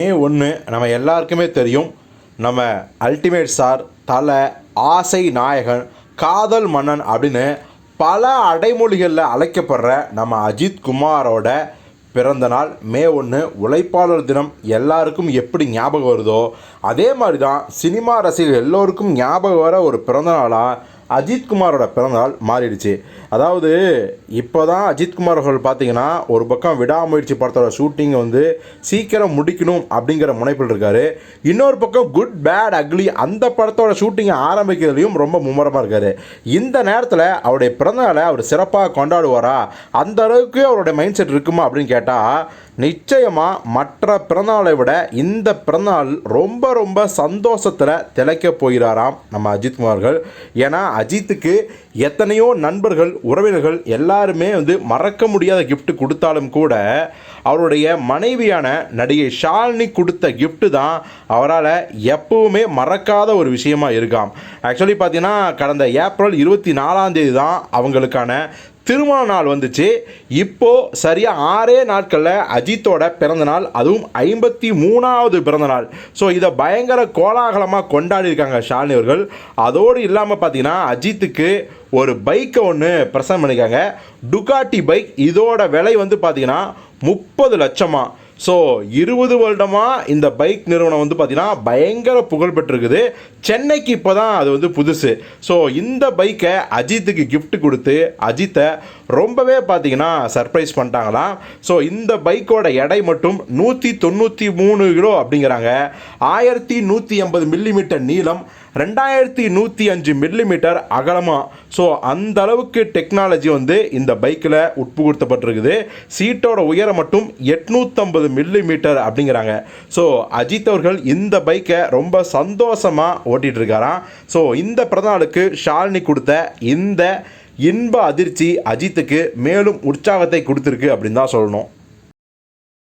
மே 1 நம்ம எல்லாருக்குமே தெரியும். நம்ம அல்டிமேட் ஸ்டார் தலை, ஆசை நாயகன், காதல் மன்னன் அப்படின்னு பல அடைமொழிகளில் அழைக்கப்படுற நம்ம அஜித் குமாரோட பிறந்த நாள் மே 1. உழைப்பாளர் தினம் எல்லாருக்கும் எப்படி ஞாபகம் வருதோ அதே மாதிரி தான் சினிமா ரசிகர்கள் எல்லோருக்கும் ஞாபகம் வர ஒரு பிறந்த நாளாக அஜித்குமாரோட பிறந்தநாள் மாறிடுச்சு. அதாவது இப்போ தான் அஜித்குமார் அவர்கள் பார்த்தீங்கன்னா ஒரு பக்கம் விடாமுயற்சி படத்தோட ஷூட்டிங்கை வந்து சீக்கிரம் முடிக்கணும் அப்படிங்கிற முனைப்பில் இருக்கார். இன்னொரு பக்கம் குட் பேட் அக்லி அந்த படத்தோட ஷூட்டிங்கை ஆரம்பிக்கிறதுலையும் ரொம்ப மும்முரமாக இருக்கார். இந்த நேரத்தில் அவருடைய பிறந்தநாளை அவர் சிறப்பாக கொண்டாடுவாரா, அந்த அளவுக்கு அவருடைய மைண்ட் செட் இருக்குமா அப்படின்னு கேட்டால் நிச்சயமாக மற்ற பிறந்தநாளை விட இந்த பிறந்தநாள் ரொம்ப ரொம்ப சந்தோஷத்தில் திளைக்க போகிறாராம் நம்ம அஜித்குமார்கள். ஏன்னா அஜித்துக்கு எத்தனையோ நண்பர்கள், உறவினர்கள் எல்லாருமே வந்து மறக்க முடியாத கிஃப்ட் கொடுத்தாலும் கூட அவருடைய மனைவியான நடிகை ஷாலினி கொடுத்த கிஃப்ட்டு தான் அவரால் எப்பவுமே மறக்காத ஒரு விஷயமா இருக்காம். ஆக்சுவலி பார்த்தீங்கன்னா கடந்த ஏப்ரல் 24 தான் அவங்களுக்கான திருமண நாள் வந்துச்சு. இப்போது சரியாக 6 நாட்களில் அஜித்தோட பிறந்தநாள், அதுவும் 53வது பிறந்தநாள். ஸோ இதை பயங்கர கோலாகலமாக கொண்டாடியிருக்காங்க ஷாலினி அவர்கள். அதோடு இல்லாமல் பார்த்தீங்கன்னா அஜித்துக்கு ஒரு பைக்கை ஒன்று ப்ரெசன்ட் பண்ணியிருக்காங்க. Ducati bike. இதோட விலை வந்து பார்த்தீங்கன்னா 30 லட்சமா. ஸோ 20 வருடமாக இந்த பைக் நிறுவனம் வந்து பார்த்திங்கன்னா பயங்கர புகழ் பெற்றிருக்குது. சென்னைக்கு இப்போ தான் அது வந்து புதுசு. ஸோ இந்த பைக்கை அஜித்துக்கு கிஃப்ட் கொடுத்து அஜித்தை ரொம்பவே பார்த்திங்கன்னா சர்ப்ரைஸ் பண்ணிட்டாங்களாம். ஸோ இந்த பைக்கோட எடை மட்டும் 193 கிலோ அப்படிங்கிறாங்க. 1180 மில்லிமீட்டர் நீளம், 2105 மில்லிமீட்டர் அகலமாக. ஸோ அந்த அளவுக்கு டெக்னாலஜி வந்து இந்த பைக்கில் உட்புகுத்தப்பட்டிருக்குது. சீட்டோட உயரம் மட்டும் 850 மில்லிமீட்டர் அப்படிங்கிறாங்க. ஸோ அஜித் அவர்கள் இந்த பைக்கை ரொம்ப சந்தோஷமாக ஓட்டிகிட்டு இருக்காராம். ஸோ இந்த பிறந்தநாளுக்கு ஷாலினி கொடுத்த இந்த இன்ப அதிர்ச்சி அஜித்துக்கு மேலும் உற்சாகத்தை கொடுத்துருக்கு அப்படின்னு தான் சொல்லணும்.